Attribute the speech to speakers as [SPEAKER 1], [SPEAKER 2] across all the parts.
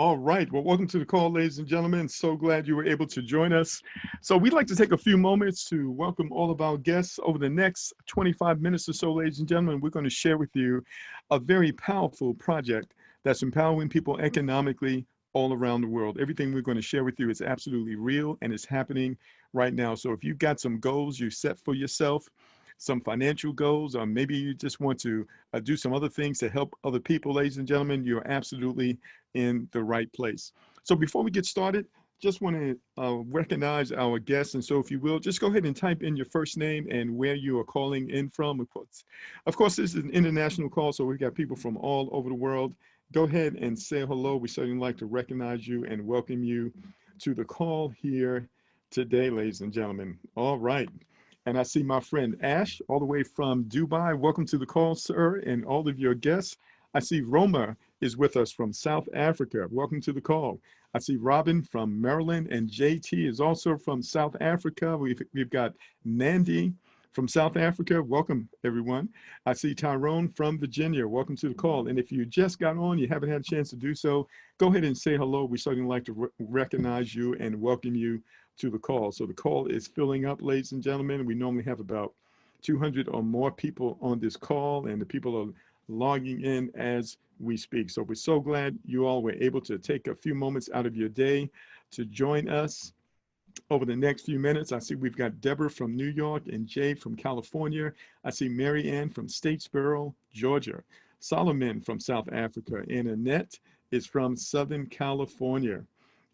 [SPEAKER 1] All right. Well, welcome to the call, ladies and gentlemen. So glad you were able to join us. So we'd like to take a few moments to welcome all of our guests. Over the next 25 minutes or so, ladies and gentlemen, we're going to share with you a very powerful project that's empowering people economically all around the world. Everything we're going to share with you is absolutely real and it's happening right now. So if you've got some goals you set for yourself, some financial goals, or maybe you just want to do some other things to help other people, ladies and gentlemen, you're absolutely in the right place. So before we get started, just want to recognize our guests. And so if you will, just go ahead and type in your first name and where you are calling in from. Of course, this is an international call, so we've got people from all over the world. Go ahead and say hello. We certainly like to recognize you and welcome you to the call here today, ladies and gentlemen. All right. And I see my friend Ash all the way from Dubai. Welcome to the call, sir, and all of your guests. I see Roma is with us from South Africa. Welcome to the call. I see Robin from Maryland, and JT is also from South Africa. We've got Nandi from South Africa. Welcome, everyone. I see Tyrone from Virginia. Welcome to the call. And if you just got on, you haven't had a chance to do so, go ahead and say hello. We certainly like to recognize you and welcome you to the call. So the call is filling up, ladies and gentlemen. We normally have about 200 or more people on this call, and the people are logging in as we speak. So we're so glad you all were able to take a few moments out of your day to join us over the next few minutes. I see we've got Deborah from New York and Jay from California. I see Mary Ann from Statesboro, Georgia, Solomon from South Africa, and Annette is from Southern California.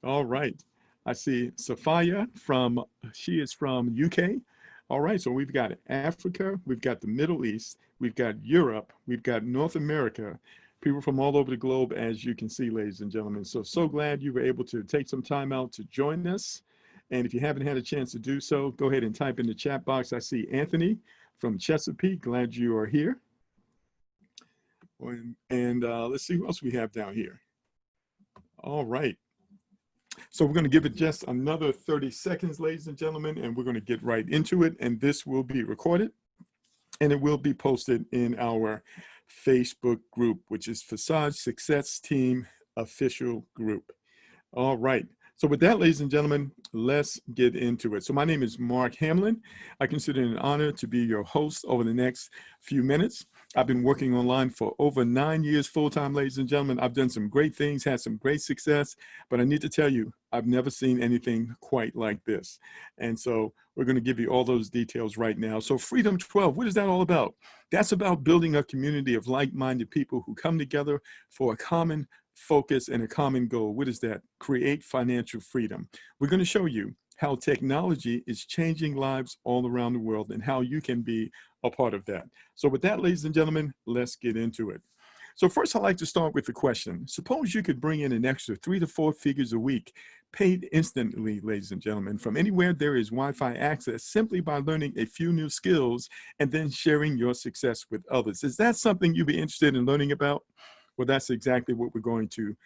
[SPEAKER 1] All right. I see Sophia she is from UK. All right, so we've got Africa, we've got the Middle East, we've got Europe, we've got North America, people from all over the globe, as you can see, ladies and gentlemen. So glad you were able to take some time out to join us. And if you haven't had a chance to do so, go ahead and type in the chat box. I see Anthony from Chesapeake. Glad you are here. And let's see who else we have down here. All right. So we're going to give it just another 30 seconds, ladies and gentlemen, and we're going to get right into it. And this will be recorded and it will be posted in our Facebook group, which is Forsage Success Team Official Group. All right. So with that, ladies and gentlemen, let's get into it. So my name is Mark Hamlin. I consider it an honor to be your host over the next few minutes. I've been working online for over 9 years full-time, ladies and gentlemen. I've done some great things, had some great success, but I need to tell you, I've never seen anything quite like this. And so we're going to give you all those details right now. So Freedom 12, what is that all about? That's about building a community of like-minded people who come together for a common focus and a common goal. What is that? Create financial freedom. We're going to show you how technology is changing lives all around the world and how you can be a part of that. So with that, ladies and gentlemen, let's get into it. So first, I'd like to start with the question. Suppose you could bring in an extra 3 to 4 figures a week, paid instantly, ladies and gentlemen, from anywhere there is Wi-Fi access, simply by learning a few new skills and then sharing your success with others. Is that something you'd be interested in learning about? Well, that's exactly what we're going to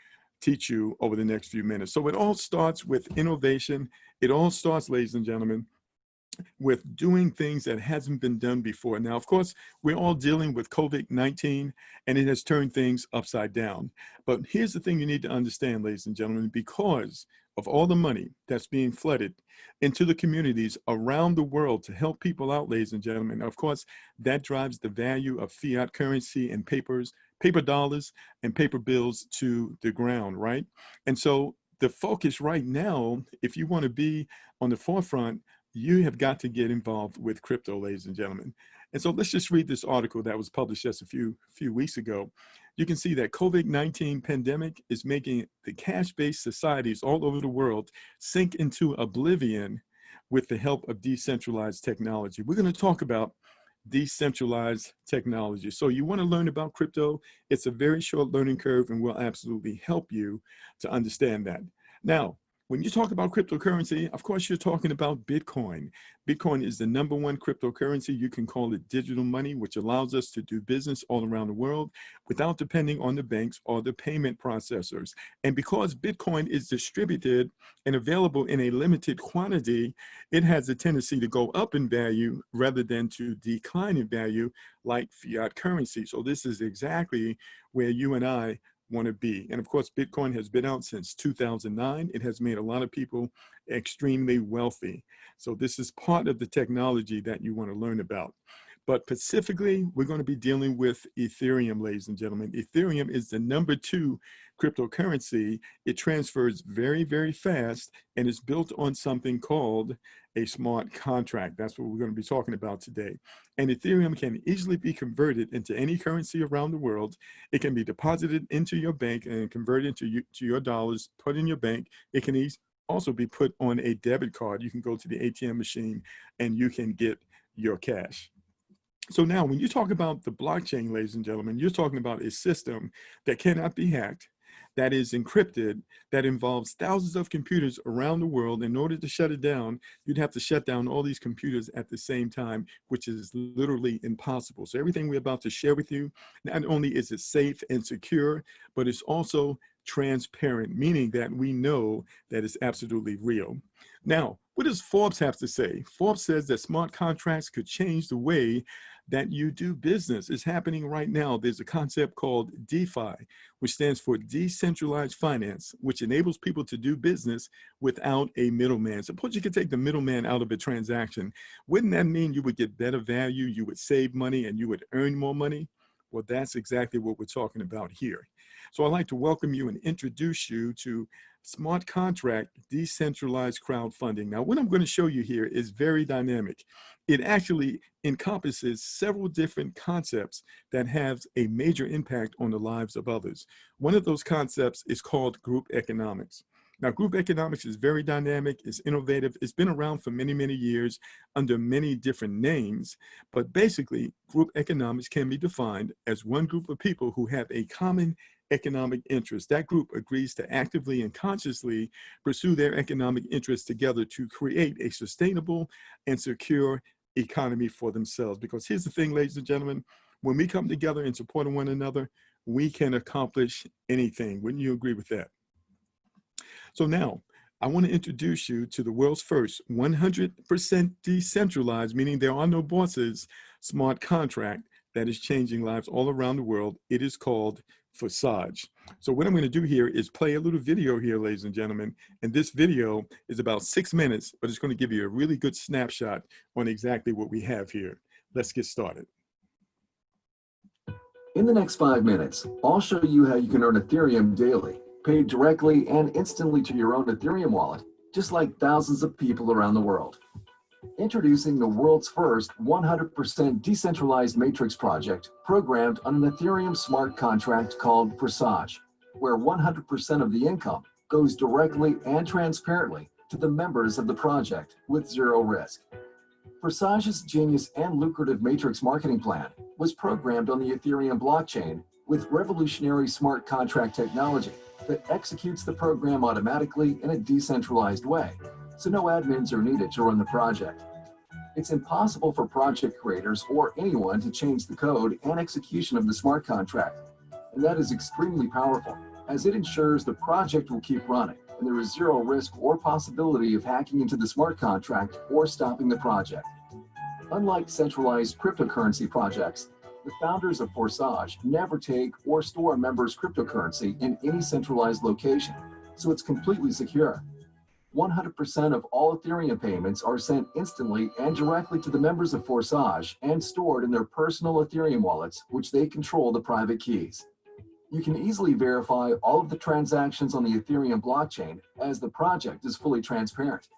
[SPEAKER 1] teach you over the next few minutes. So it all starts with innovation. It all starts, ladies and gentlemen, with doing things that hasn't been done before. Now, of course, we're all dealing with COVID-19 and it has turned things upside down. But here's the thing you need to understand, ladies and gentlemen, because of all the money that's being flooded into the communities around the world to help people out, ladies and gentlemen, of course, that drives the value of fiat currency and paper dollars and paper bills to the ground, right? And so the focus right now, if you want to be on the forefront, you have got to get involved with crypto, ladies and gentlemen. And so let's just read this article that was published just a few weeks ago. You can see that COVID-19 pandemic is making the cash-based societies all over the world sink into oblivion with the help of decentralized technology. We're going to talk about decentralized technology. So you want to learn about crypto, it's a very short learning curve and will absolutely help you to understand that. Now, when you talk about cryptocurrency, of course, you're talking about Bitcoin. Bitcoin is the #1 cryptocurrency. You can call it digital money, which allows us to do business all around the world without depending on the banks or the payment processors. And because Bitcoin is distributed and available in a limited quantity, it has a tendency to go up in value rather than to decline in value like fiat currency. So this is exactly where you and I want to be. And of course, Bitcoin has been out since 2009. It has made a lot of people extremely wealthy. So this is part of the technology that you want to learn about. But specifically, we're going to be dealing with Ethereum, ladies and gentlemen. Ethereum is the #2 cryptocurrency. It transfers very, very fast, and it's built on something called a smart contract. That's what we're going to be talking about today. And Ethereum can easily be converted into any currency around the world. It can be deposited into your bank and converted to your dollars, put in your bank. It can also be put on a debit card. You can go to the ATM machine and you can get your cash. So now when you talk about the blockchain, ladies and gentlemen, you're talking about a system that cannot be hacked, that is encrypted, that involves thousands of computers around the world. In order to shut it down, you'd have to shut down all these computers at the same time, which is literally impossible. So everything we're about to share with you, not only is it safe and secure, but it's also transparent, meaning that we know that it's absolutely real. Now, what does Forbes have to say? Forbes says that smart contracts could change the way that you do business. It's happening right now. There's a concept called DeFi, which stands for decentralized finance, which enables people to do business without a middleman. Suppose you could take the middleman out of a transaction. Wouldn't that mean you would get better value, you would save money, and you would earn more money? Well, that's exactly what we're talking about here. So I'd like to welcome you and introduce you to smart contract decentralized crowdfunding. Now, what I'm going to show you here is very dynamic. It actually encompasses several different concepts that have a major impact on the lives of others. One of those concepts is called group economics. Now, group economics is very dynamic, it's innovative, it's been around for many, many years under many different names, but basically, group economics can be defined as one group of people who have a common economic interest. That group agrees to actively and consciously pursue their economic interests together to create a sustainable and secure economy for themselves. Because here's the thing, ladies and gentlemen, when we come together in support of one another, we can accomplish anything. Wouldn't you agree with that? So now, I want to introduce you to the world's first 100% decentralized, meaning there are no bosses, smart contract that is changing lives all around the world. It is called Forsage. So what I'm going to do here is play a little video here, ladies and gentlemen. And this video is about 6 minutes, but it's going to give you a really good snapshot on exactly what we have here. Let's get started.
[SPEAKER 2] In the next 5 minutes, I'll show you how you can earn Ethereum daily, paid directly and instantly to your own Ethereum wallet, just like thousands of people around the world. Introducing the world's first 100% decentralized matrix project programmed on an Ethereum smart contract called Forsage, where 100% of the income goes directly and transparently to the members of the project with zero risk. Forsage's genius and lucrative matrix marketing plan was programmed on the Ethereum blockchain with revolutionary smart contract technology that executes the program automatically in a decentralized way, so no admins are needed to run the project. It's impossible for project creators or anyone to change the code and execution of the smart contract, and that is extremely powerful, as it ensures the project will keep running, and there is zero risk or possibility of hacking into the smart contract or stopping the project. Unlike centralized cryptocurrency projects, the founders of Forsage never take or store members' cryptocurrency in any centralized location, so it's completely secure. 100% of all Ethereum payments are sent instantly and directly to the members of Forsage and stored in their personal Ethereum wallets, which they control the private keys. You can easily verify all of the transactions on the Ethereum blockchain, as the project is fully transparent.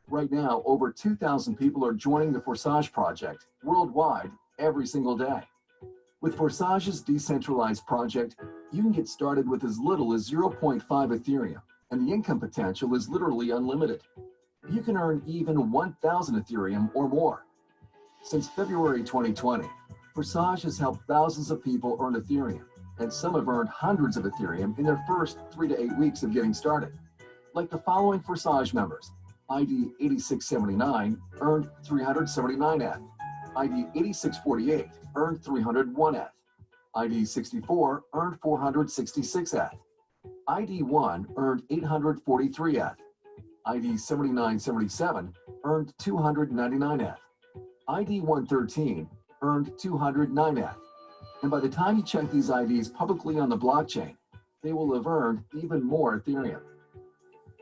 [SPEAKER 2] Right now, over 2,000 people are joining the Forsage project worldwide every single day. With Forsage's decentralized project, you can get started with as little as 0.5 Ethereum, and the income potential is literally unlimited. You can earn even 1,000 Ethereum or more. Since February 2020, Forsage has helped thousands of people earn Ethereum, and some have earned hundreds of Ethereum in their first 3 to 8 weeks of getting started. Like the following Forsage members: ID 8679 earned 379 ETH, ID 8648 earned 301 ETH, ID 64 earned 466 ETH, ID 1 earned 843 ETH, ID 7977 earned 299 ETH, ID 113 earned 209 ETH. And by the time you check these IDs publicly on the blockchain, they will have earned even more Ethereum.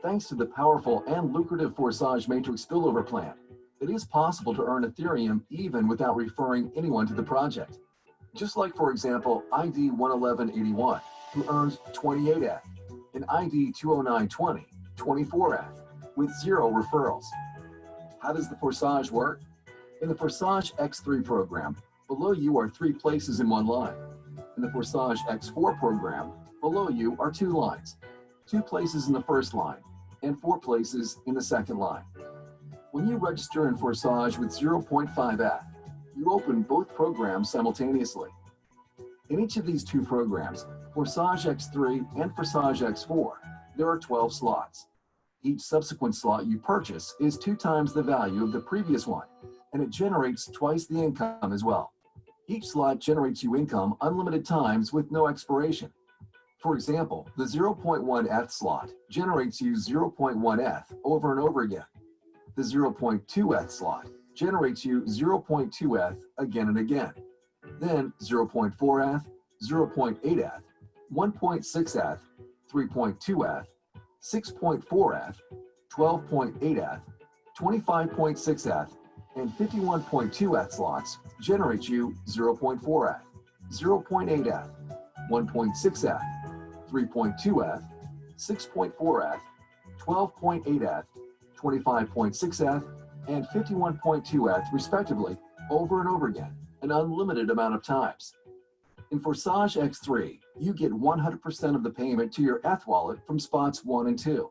[SPEAKER 2] Thanks to the powerful and lucrative Forsage Matrix spillover plan, it is possible to earn Ethereum even without referring anyone to the project. Just like, for example, ID 11181, who earns 28 ETH, and ID 20920, 24 ETH, with 0 referrals. How does the Forsage work? In the Forsage X3 program, below you are 3 places in one line. In the Forsage X4 program, below you are 2 lines, 2 places in the first line, and 4 places in the second line. When you register in Forsage with 0.5 ETH, you open both programs simultaneously. In each of these 2 programs, Forsage X3 and Forsage X4, there are 12 slots. Each subsequent slot you purchase is 2 times the value of the previous one, and it generates twice the income as well. Each slot generates you income unlimited times with no expiration. For example, the 0.1 ETH slot generates you 0.1 ETH over and over again. The 0.2 ETH slot generates you 0.2 ETH again and again. Then 0.4 ETH, 0.8 ETH, 1.6 ETH, 3.2 ETH, 6.4 ETH, 12.8 ETH, 25.6 ETH, and 51.2 ETH slots generate you 0.4 ETH, 0.8 ETH, 1.6 ETH, 3.2 ETH, 6.4 ETH, 12.8 ETH, 25.6 ETH, and 51.2 ETH respectively over and over again, an unlimited amount of times. In Forsage X3, you get 100% of the payment to your ETH wallet from spots 1 and 2.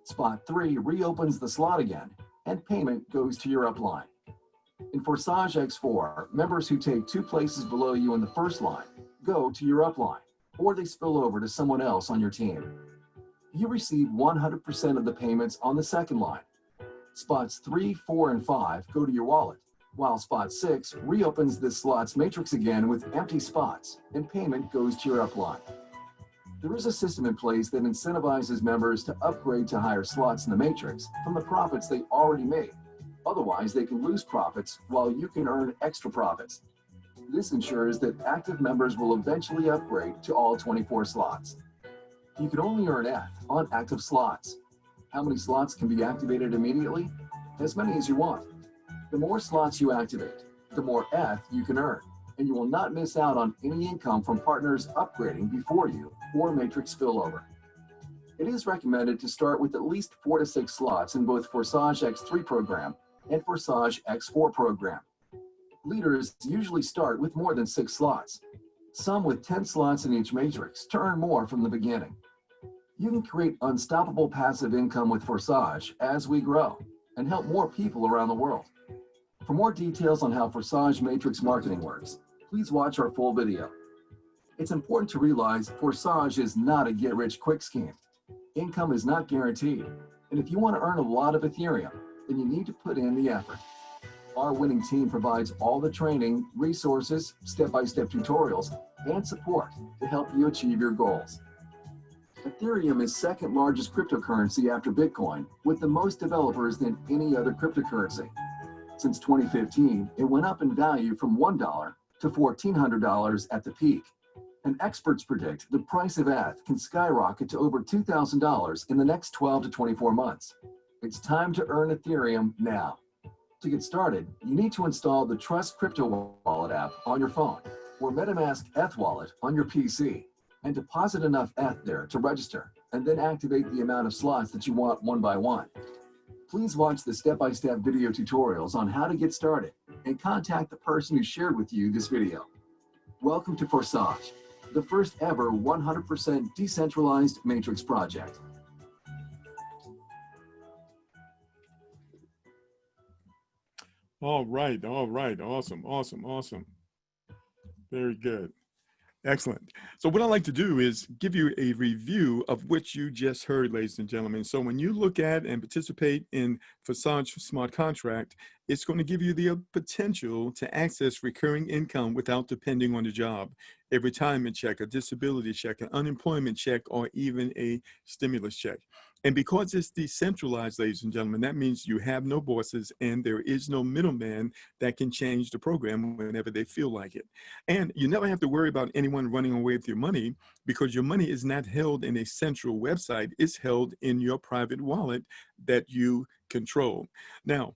[SPEAKER 2] Spot 3 reopens the slot again, and payment goes to your upline. In Forsage X4, members who take 2 places below you in the first line go to your upline, or they spill over to someone else on your team. You receive 100% of the payments on the second line. Spots 3, 4, and 5 go to your wallet, while spot 6 reopens this slot's matrix again with empty spots, and payment goes to your upline. There is a system in place that incentivizes members to upgrade to higher slots in the matrix from the profits they already made. Otherwise, they can lose profits while you can earn extra profits. This ensures that active members will eventually upgrade to all 24 slots. You can only earn ETH on active slots. How many slots can be activated immediately? As many as you want. The more slots you activate, the more ETH you can earn, and you will not miss out on any income from partners upgrading before you or matrix spillover. It is recommended to start with at least 4 to 6 slots in both Forsage X3 program and Forsage X4 program. Leaders usually start with more than 6 slots, some with 10 slots in each matrix to earn more from the beginning. You can create unstoppable passive income with Forsage as we grow and help more people around the world. For more details on how Forsage Matrix marketing works, please watch our full video. It's important to realize Forsage is not a get-rich-quick scheme. Income is not guaranteed, and if you want to earn a lot of Ethereum, then you need to put in the effort. Our winning team provides all the training, resources, step-by-step tutorials, and support to help you achieve your goals. Ethereum is second largest cryptocurrency after Bitcoin, with the most developers than any other cryptocurrency. Since 2015, it went up in value from $1 to $1,400 at the peak. And experts predict the price of ETH can skyrocket to over $2,000 in the next 12 to 24 months. It's time to earn Ethereum now. To get started, you need to install the Trust Crypto Wallet app on your phone or MetaMask ETH Wallet on your PC and deposit enough ETH there to register and then activate the amount of slots that you want one by one. Please watch the step-by-step video tutorials on how to get started and contact the person who shared with you this video. Welcome to Forsage, the first ever 100% decentralized matrix project.
[SPEAKER 1] All right. Awesome. Very good. Excellent. So what I'd like to do is give you a review of what you just heard, ladies and gentlemen. So when you look at and participate in Forsage Smart Contract, it's going to give you the potential to access recurring income without depending on the job, a retirement check, a disability check, an unemployment check, or even a stimulus check. And because it's decentralized, ladies and gentlemen, that means you have no bosses and there is no middleman that can change the program whenever they feel like it. And you never have to worry about anyone running away with your money, because your money is not held in a central website. It's held in your private wallet that you control. Now,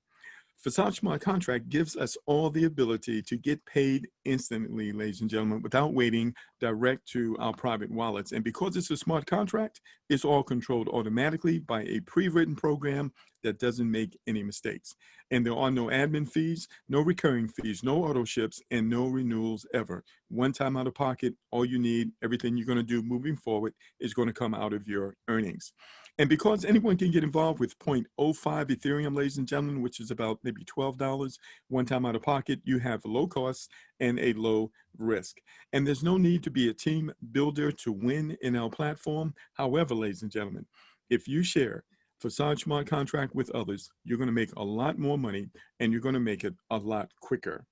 [SPEAKER 1] Forsage Smart Contract gives us all the ability to get paid instantly, ladies and gentlemen, without waiting, direct to our private wallets. And because it's a smart contract, it's all controlled automatically by a pre-written program that doesn't make any mistakes. And there are no admin fees, no recurring fees, no auto ships, and no renewals ever. One time out of pocket, all you need, everything you're going to do moving forward is going to come out of your earnings. And because anyone can get involved with 0.05 Ethereum, ladies and gentlemen, which is about maybe $12, one time out of pocket, you have low costs and a low risk. And there's no need to be a team builder to win in our platform. However, ladies and gentlemen, if you share Forsage Smart Contract with others, you're going to make a lot more money and you're going to make it a lot quicker.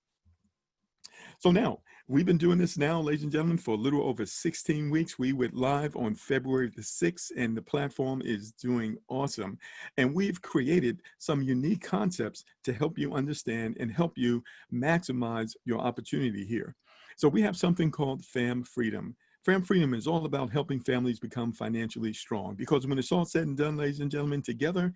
[SPEAKER 1] So now, we've been doing this now, ladies and gentlemen, for a little over 16 weeks. We went live on February the 6th, and the platform is doing awesome. And we've created some unique concepts to help you understand and help you maximize your opportunity here. So we have something called Fam Freedom. Fam Freedom is all about helping families become financially strong, because when it's all said and done, ladies and gentlemen, together,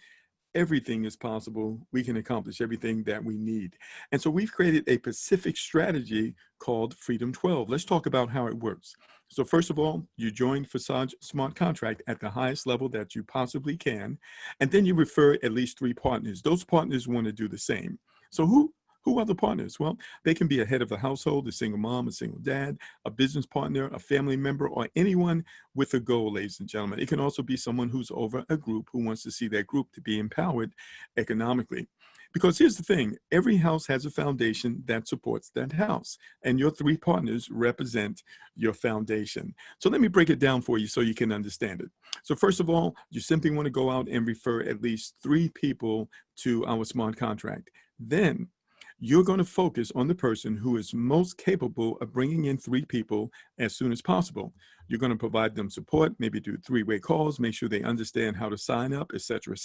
[SPEAKER 1] everything is possible. We can accomplish everything that we need. And so we've created a specific strategy called Freedom 12. Let's talk about how it works. So first of all, you join Forsage Smart Contract at the highest level that you possibly can. And then you refer at least 3 partners. Those partners want to do the same. So who are the partners? Well, they can be a head of the household, a single mom, a single dad, a business partner, a family member, or anyone with a goal, ladies and gentlemen. It can also be someone who's over a group who wants to see that group to be empowered economically. Because here's the thing, every house has a foundation that supports that house, and your 3 partners represent your foundation. So let me break it down for you so you can understand it. So first of all, you simply want to go out and refer at least 3 people to our smart contract. Then you're going to focus on the person who is most capable of bringing in 3 people as soon as possible. You're going to provide them support, maybe do 3-way calls, make sure they understand how to sign up, et cetera,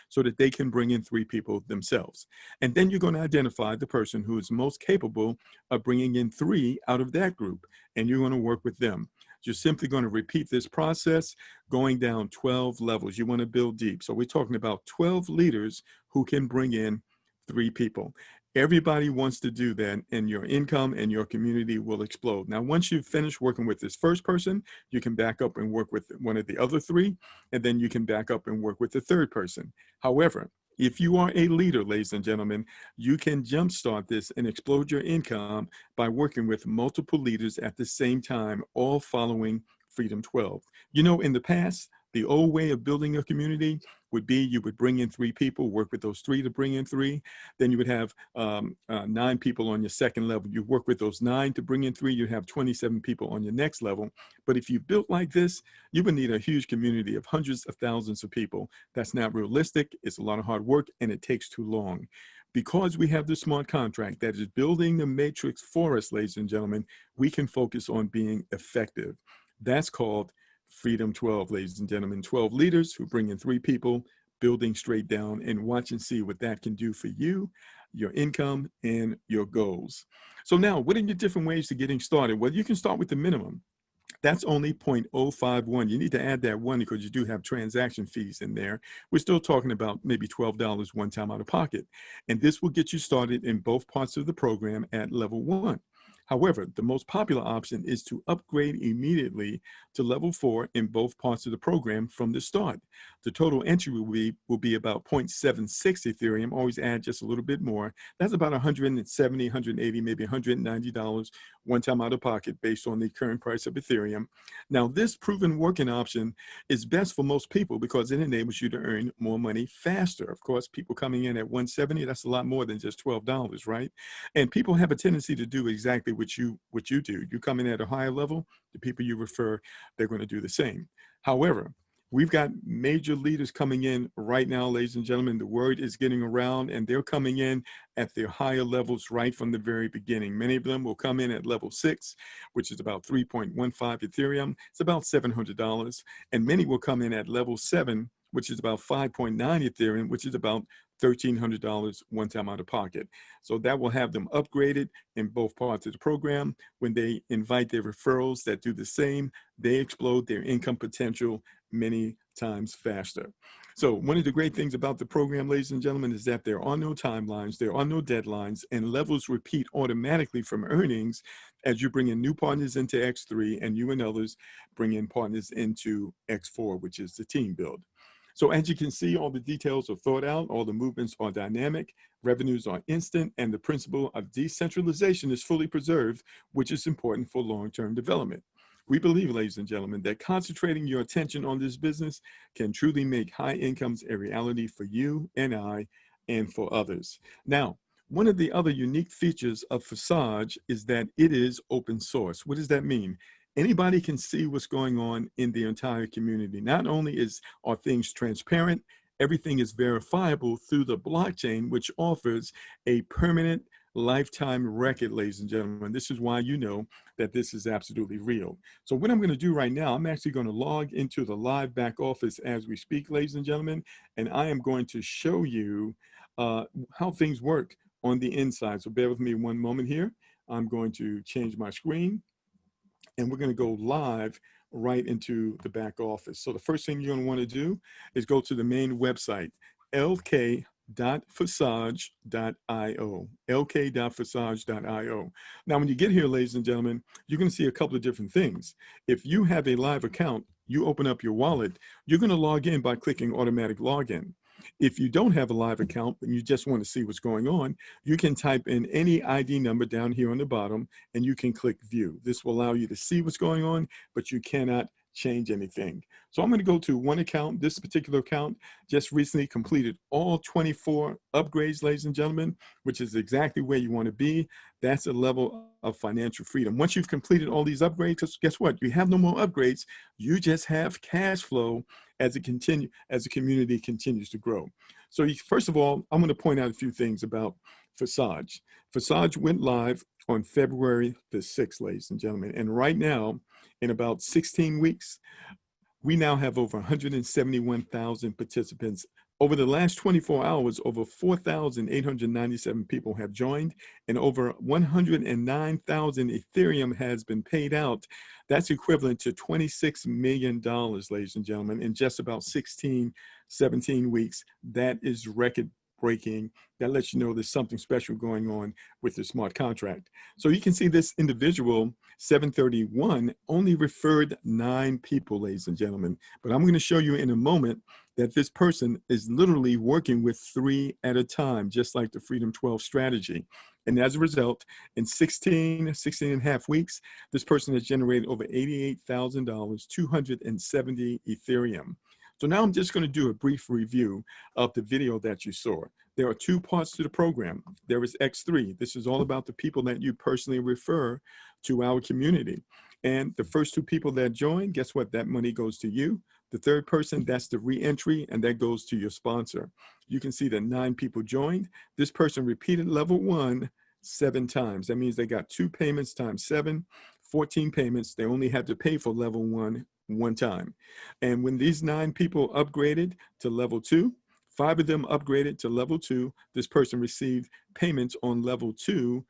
[SPEAKER 1] so that they can bring in 3 people themselves. And then you're going to identify the person who is most capable of bringing in 3 out of that group, and you're going to work with them. You're simply going to repeat this process going down 12 levels. You want to build deep. So we're talking about 12 leaders who can bring in 3 people. Everybody wants to do that, and your income and your community will explode. Now, once you've finished working with this first person, you can back up and work with one of the other 3, and then you can back up and work with the third person. However, if you are a leader, ladies and gentlemen, you can jumpstart this and explode your income by working with multiple leaders at the same time, all following Freedom 12. You know, in the past, the old way of building a community would be you would bring in 3 people, work with those 3 to bring in 3. Then you would have 9 people on your second level. You work with those 9 to bring in 3. You have 27 people on your next level. But if you built like this, you would need a huge community of hundreds of thousands of people. That's not realistic. It's a lot of hard work, and it takes too long. Because we have the smart contract that is building the matrix for us, ladies and gentlemen, we can focus on being effective. That's called Freedom 12, ladies and gentlemen. 12 leaders who bring in 3 people, building straight down, and watch and see what that can do for you, your income, and your goals. So now, what are your different ways to getting started? Well, you can start with the minimum. That's only 0.051. You need to add that 1 because you do have transaction fees in there. We're still talking about maybe $12 one time out of pocket. And this will get you started in both parts of the program at level 1. However, the most popular option is to upgrade immediately to level 4 in both parts of the program from the start. The total entry will be about 0.76 Ethereum. Always add just a little bit more. That's about $170, $180, maybe $190 one time out of pocket based on the current price of Ethereum. Now, this proven working option is best for most people because it enables you to earn more money faster. Of course, people coming in at $170, that's a lot more than just $12, right? And people have a tendency to do exactly what you do. You come in at a higher level, the people you refer, they're going to do the same. However, we've got major leaders coming in right now, ladies and gentlemen. The word is getting around, and they're coming in at their higher levels right from the very beginning. Many of them will come in at level 6, which is about 3.15 Ethereum. It's about $700. And many will come in at level 7, which is about 5.9 Ethereum, which is about $1,300 one time out of pocket. So that will have them upgraded in both parts of the program. When they invite their referrals that do the same, they explode their income potential many times faster. So one of the great things about the program, ladies and gentlemen, is that there are no timelines, there are no deadlines, and levels repeat automatically from earnings as you bring in new partners into X3 and you and others bring in partners into X4, which is the team build. So as you can see, all the details are thought out, all the movements are dynamic, revenues are instant, and the principle of decentralization is fully preserved, which is important for long-term development. We believe, ladies and gentlemen, that concentrating your attention on this business can truly make high incomes a reality for you and I and for others. Now, one of the other unique features of Forsage is that it is open source. What does that mean? Anybody can see what's going on in the entire community. Not only are things transparent, everything is verifiable through the blockchain, which offers a permanent lifetime record, ladies and gentlemen. This is why you know that this is absolutely real. So what I'm going to do right now, I'm actually going to log into the live back office as we speak, ladies and gentlemen, and I am going to show you how things work on the inside. So bear with me one moment here. I'm going to change my screen and we're going to go live right into the back office. So the first thing you're going to want to do is go to the main website, lk.forsage.io, lk.forsage.io. Now, when you get here, ladies and gentlemen, you're going to see a couple of different things. If you have a live account, you open up your wallet, you're going to log in by clicking automatic login. If you don't have a live account and you just want to see what's going on, you can type in any ID number down here on the bottom and you can click view. This will allow you to see what's going on, but you cannot change anything. So I'm going to go to one account. This particular account just recently completed all 24 upgrades, ladies and gentlemen, which is exactly where you want to be. That's a level of financial freedom. Once you've completed all these upgrades, guess what? You have no more upgrades. You just have cash flow as the community continues to grow. So first of all, I'm going to point out a few things about Forsage. Forsage went live on February the 6th, ladies and gentlemen. And right now, in about 16 weeks, we now have over 171,000 participants. Over the last 24 hours, over 4,897 people have joined and over 109,000 Ethereum has been paid out. That's equivalent to $26 million, ladies and gentlemen, in just about 17 weeks. That is record breaking. That lets you know there's something special going on with the smart contract. So you can see this individual, 731, only referred 9 people, ladies and gentlemen. But I'm going to show you in a moment that this person is literally working with 3 at a time, just like the Freedom 12 strategy. And as a result, in 16 and a half weeks, this person has generated over $88,000, 270 Ethereum. So now I'm just going to do a brief review of the video that you saw. There are 2 parts to the program. There is X3. This is all about the people that you personally refer to our community. And the first 2 people that join, guess what? That money goes to you. The third person, that's the re-entry, and that goes to your sponsor. You can see that 9 people joined. This person repeated level 1 7 times. That means they got 2 payments times 7, 14 payments. They only had to pay for level 1 time. And when these 9 people upgraded to level 2, 5 of them upgraded to level 2. This person received payments on level 2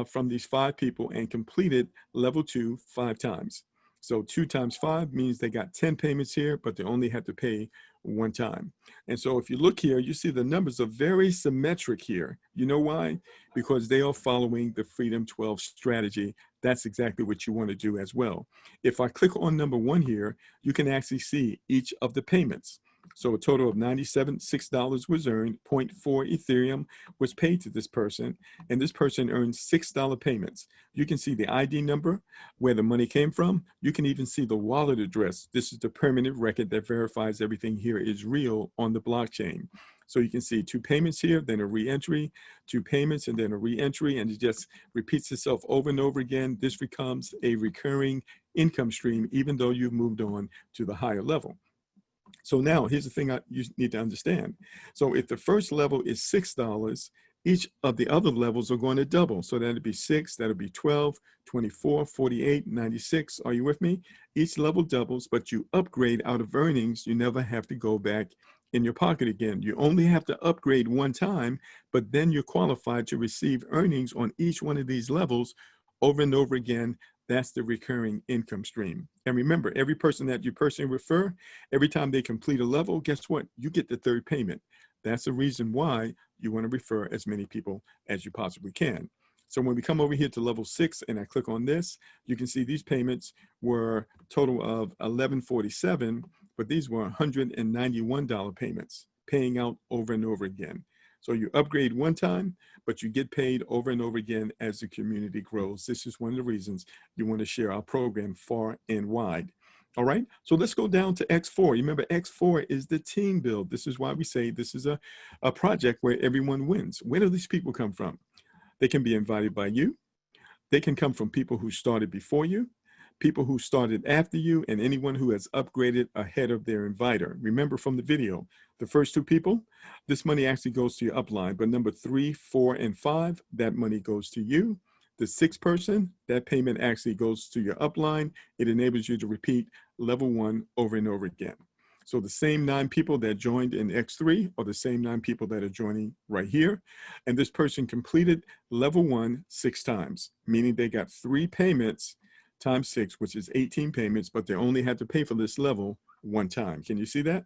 [SPEAKER 1] from these 5 people and completed level 2 5 times. So 2 times 5 means they got 10 payments here, but they only had to pay 1 time. And so if you look here, you see the numbers are very symmetric here. You know why? Because they are following the Freedom 12 strategy. That's exactly what you want to do as well. If I click on number 1 here, you can actually see each of the payments. So a total of $97.06 was earned, 0.4 Ethereum was paid to this person, and this person earned $6 payments. You can see the ID number, where the money came from. You can even see the wallet address. This is the permanent record that verifies everything here is real on the blockchain. So you can see 2 payments here, then a re-entry, 2 payments, and then a re-entry, and it just repeats itself over and over again. This becomes a recurring income stream, even though you've moved on to the higher level. So now here's the thing you need to understand. So if the first level is $6 each of the other levels are going to double. So that'll be 6, that'll be 12, 24, 48, 96. Are you with me? Each level doubles, but you upgrade out of earnings. You never have to go back in your pocket again. You only have to upgrade one time, but then you're qualified to receive earnings on each one of these levels over and over again. That's the recurring income stream. And remember, every person that you personally refer, every time they complete a level, guess what? You get the third payment. That's the reason why you want to refer as many people as you possibly can. So when we come over here to level 6 and I click on this, you can see these payments were total of $11.47, but these were $191 payments, paying out over and over again. So you upgrade one time, but you get paid over and over again as the community grows. This is one of the reasons you want to share our program far and wide. All right, so let's go down to X4. You remember X4 is the team build. This is why we say this is a project where everyone wins. Where do these people come from? They can be invited by you. They can come from people who started before you, people who started after you, and anyone who has upgraded ahead of their inviter. Remember from the video, the first two people, this money actually goes to your upline, but number 3, 4, and 5, that money goes to you. The 6th person, that payment actually goes to your upline. It enables you to repeat level 1 over and over again. So the same 9 people that joined in X3 are the same 9 people that are joining right here. And this person completed level 1 6 times, meaning they got 3 payments times 6, which is 18 payments, but they only had to pay for this level 1 time. Can you see that?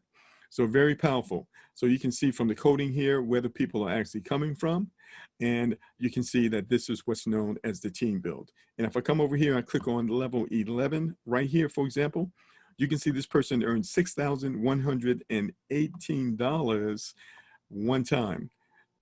[SPEAKER 1] So very powerful. So you can see from the coding here where the people are actually coming from. And you can see that this is what's known as the team build. And if I come over here and I click on level 11 right here, for example, you can see this person earned $6,118 one time.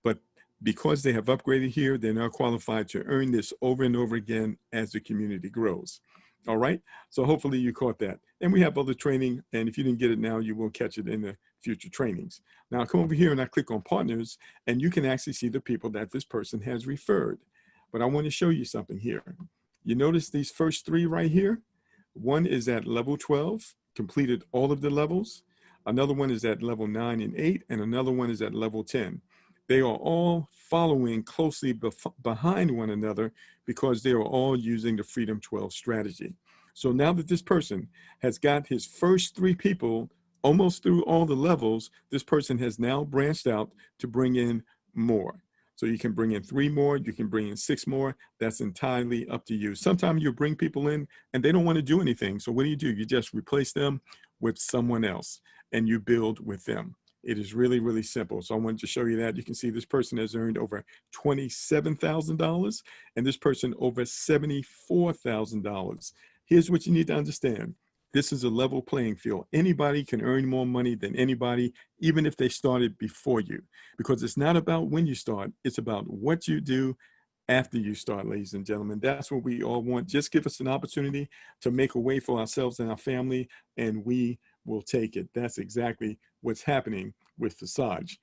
[SPEAKER 1] But because they have upgraded here, they're now qualified to earn this over and over again as the community grows. All right, so hopefully you caught that. And we have other training, and if you didn't get it now, you will catch it in the future trainings. Now I come over here and I click on partners, and you can actually see the people that this person has referred. But I want to show you something here. You notice these first 3 right here? One is at level 12, completed all of the levels. Another one is at level 9 and 8, and another one is at level 10. They are all following closely behind one another because they are all using the Freedom 12 strategy. So now that this person has got his first 3 people almost through all the levels, this person has now branched out to bring in more. So you can bring in 3 more, you can bring in 6 more. That's entirely up to you. Sometimes you bring people in and they don't want to do anything. So what do? You just replace them with someone else and you build with them. It is really, really simple. So I wanted to show you that. You can see this person has earned over $27,000 and this person over $74,000. Here's what you need to understand. This is a level playing field. Anybody can earn more money than anybody, even if they started before you, because it's not about when you start. It's about what you do after you start, ladies and gentlemen. That's what we all want. Just give us an opportunity to make a way for ourselves and our family, and we will take it. That's exactly what's happening with Forsage.